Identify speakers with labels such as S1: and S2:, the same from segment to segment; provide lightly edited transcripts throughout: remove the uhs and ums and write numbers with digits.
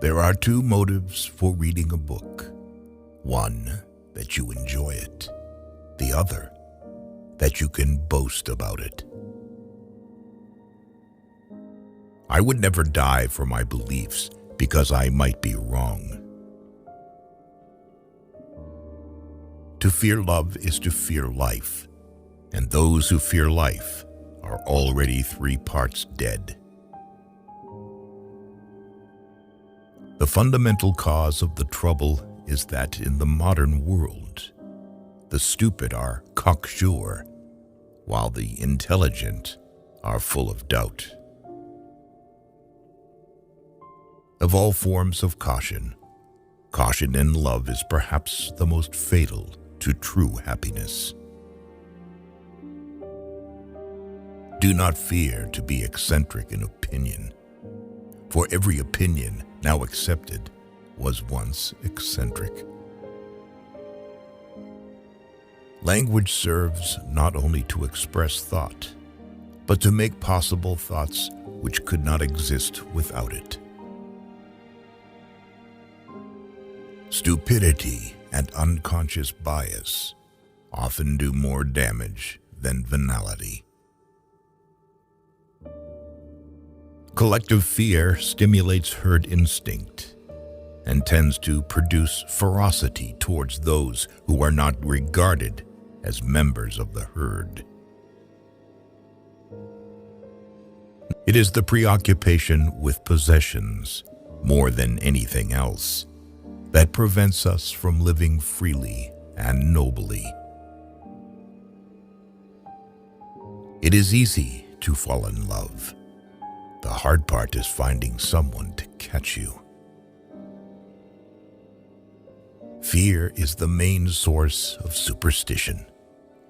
S1: There are two motives for reading a book. One, that you enjoy it. The other, that you can boast about it. I would never die for my beliefs because I might be wrong. To fear love is to fear life, and those who fear life are already 3 parts dead. The fundamental cause of the trouble is that in the modern world, the stupid are cocksure, while the intelligent are full of doubt. Of all forms of caution, caution in love is perhaps the most fatal to true happiness. Do not fear to be eccentric in opinion, for every opinion now accepted was once eccentric. Language serves not only to express thought, but to make possible thoughts which could not exist without it. Stupidity and unconscious bias often do more damage than venality. Collective fear stimulates herd instinct and tends to produce ferocity towards those who are not regarded as members of the herd. It is the preoccupation with possessions, more than anything else, that prevents us from living freely and nobly. It is easy to fall in love. The hard part is finding someone to catch you. Fear is the main source of superstition,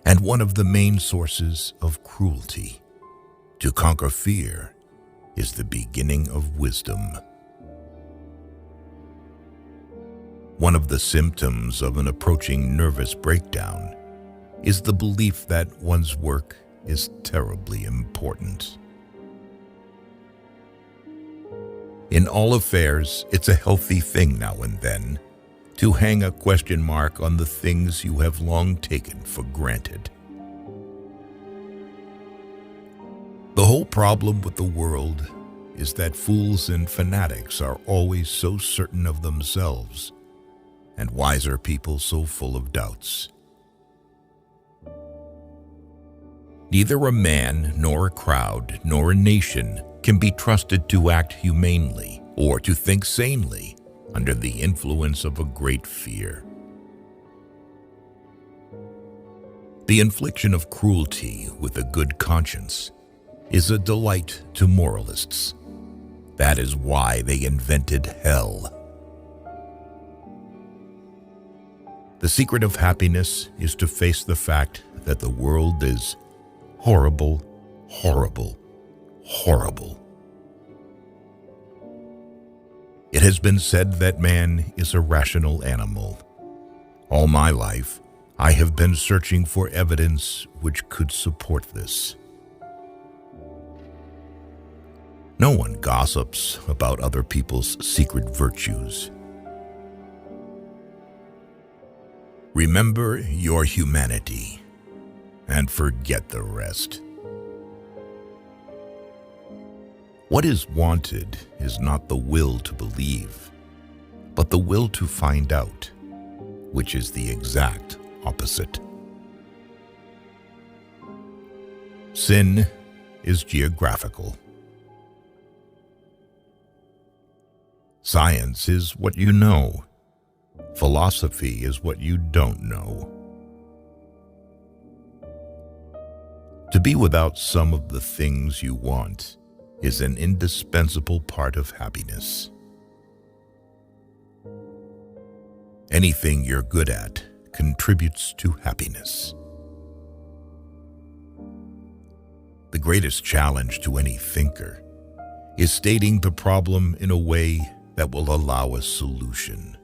S1: and one of the main sources of cruelty. To conquer fear is the beginning of wisdom. One of the symptoms of an approaching nervous breakdown is the belief that one's work is terribly important. In all affairs, it's a healthy thing now and then to hang a question mark on the things you have long taken for granted. The whole problem with the world is that fools and fanatics are always so certain of themselves, and wiser people so full of doubts. Neither a man, nor a crowd, nor a nation can be trusted to act humanely or to think sanely under the influence of a great fear. The infliction of cruelty with a good conscience is a delight to moralists. That is why they invented hell. The secret of happiness is to face the fact that the world is horrible, horrible, horrible. It has been said that man is a rational animal. All my life, I have been searching for evidence which could support this. No one gossips about other people's secret virtues. Remember your humanity and forget the rest. What is wanted is not the will to believe, but the will to find out, which is the exact opposite. Sin is geographical. Science is what you know. Philosophy is what you don't know. To be without some of the things you want is an indispensable part of happiness. Anything you're good at contributes to happiness. The greatest challenge to any thinker is stating the problem in a way that will allow a solution.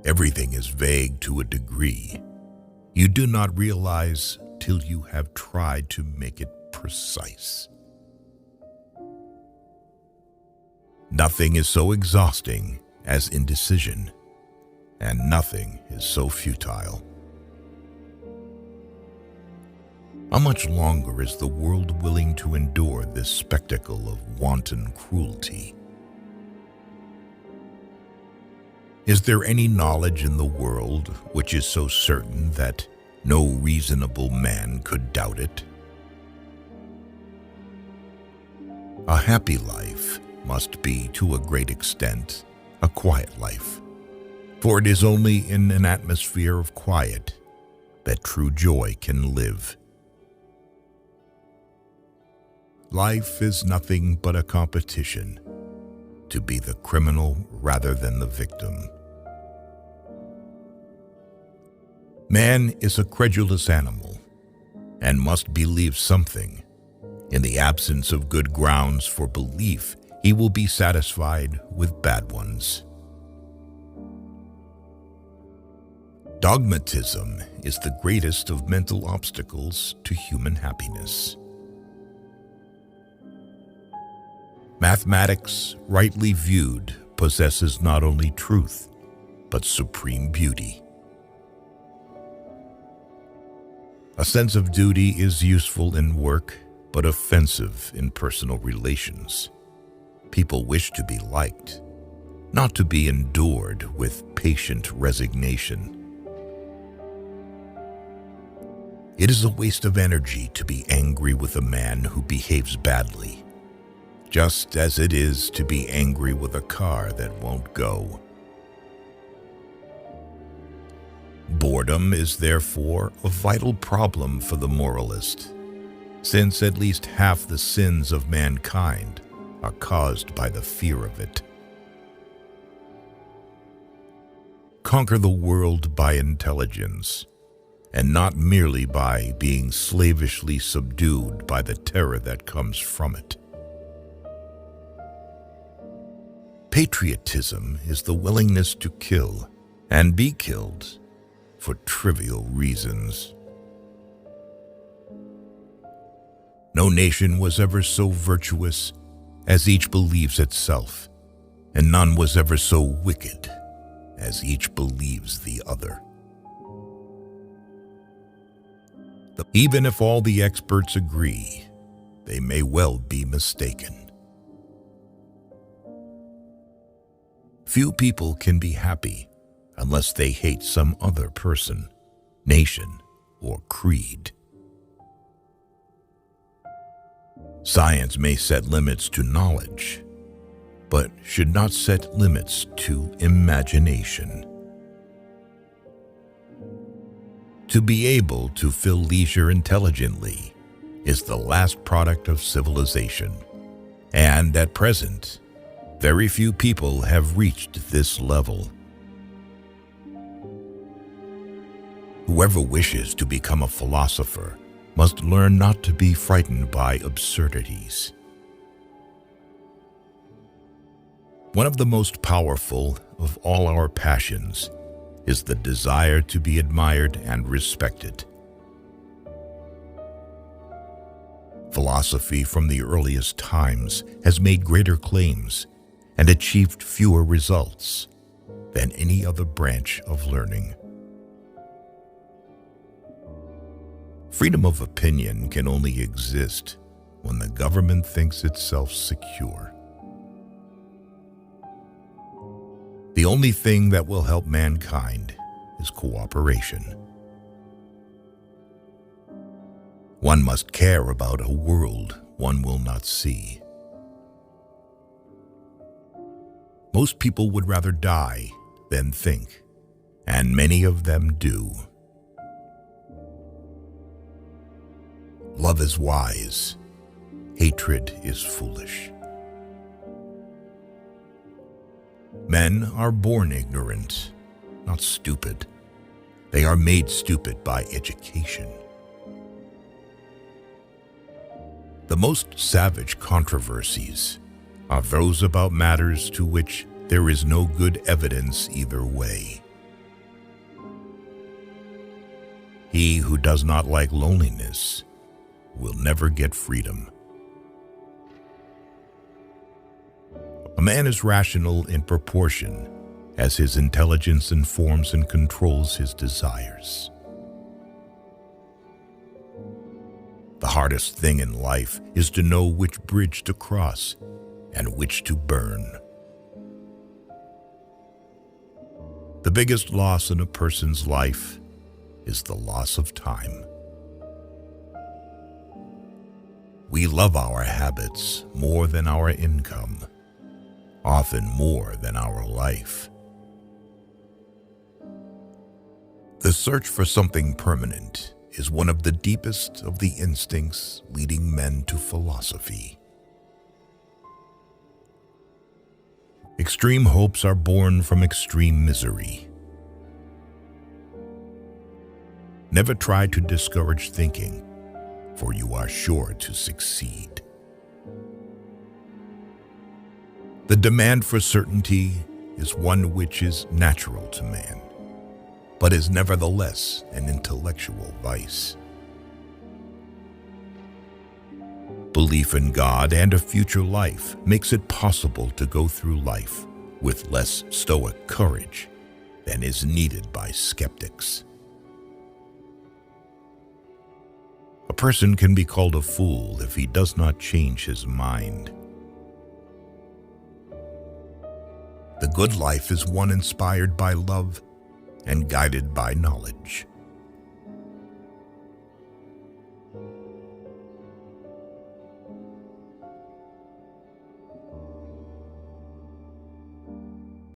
S1: Everything is vague to a degree. You do not realize till you have tried to make it precise. Nothing is so exhausting as indecision, and nothing is so futile. How much longer is the world willing to endure this spectacle of wanton cruelty? Is there any knowledge in the world which is so certain that no reasonable man could doubt it? A happy life must be, to a great extent, a quiet life, for it is only in an atmosphere of quiet that true joy can live. Life is nothing but a competition to be the criminal rather than the victim. Man is a credulous animal and must believe something. In the absence of good grounds for belief, he will be satisfied with bad ones. Dogmatism is the greatest of mental obstacles to human happiness. Mathematics, rightly viewed, possesses not only truth, but supreme beauty. A sense of duty is useful in work, but offensive in personal relations. People wish to be liked, not to be endured with patient resignation. It is a waste of energy to be angry with a man who behaves badly, just as it is to be angry with a car that won't go. Boredom is therefore a vital problem for the moralist, since at least half the sins of mankind are caused by the fear of it. Conquer the world by intelligence, and not merely by being slavishly subdued by the terror that comes from it. Patriotism is the willingness to kill and be killed for trivial reasons. No nation was ever so virtuous as each believes itself, and none was ever so wicked as each believes the other. Even if all the experts agree, they may well be mistaken. Few people can be happy unless they hate some other person, nation, or creed. Science may set limits to knowledge, but should not set limits to imagination. To be able to fill leisure intelligently is the last product of civilization, and at present, very few people have reached this level. Whoever wishes to become a philosopher must learn not to be frightened by absurdities. One of the most powerful of all our passions is the desire to be admired and respected. Philosophy from the earliest times has made greater claims and achieved fewer results than any other branch of learning. Freedom of opinion can only exist when the government thinks itself secure. The only thing that will help mankind is cooperation. One must care about a world one will not see. Most people would rather die than think, and many of them do. Love is wise, hatred is foolish. Men are born ignorant, not stupid. They are made stupid by education. The most savage controversies are those about matters to which there is no good evidence either way. He who does not like loneliness will never get freedom. A man is rational in proportion as his intelligence informs and controls his desires. The hardest thing in life is to know which bridge to cross and which to burn. The biggest loss in a person's life is the loss of time. We love our habits more than our income, often more than our life. The search for something permanent is one of the deepest of the instincts leading men to philosophy. Extreme hopes are born from extreme misery. Never try to discourage thinking, for you are sure to succeed. The demand for certainty is one which is natural to man, but is nevertheless an intellectual vice. Belief in God and a future life makes it possible to go through life with less stoic courage than is needed by skeptics. A person can be called a fool if he does not change his mind. The good life is one inspired by love and guided by knowledge.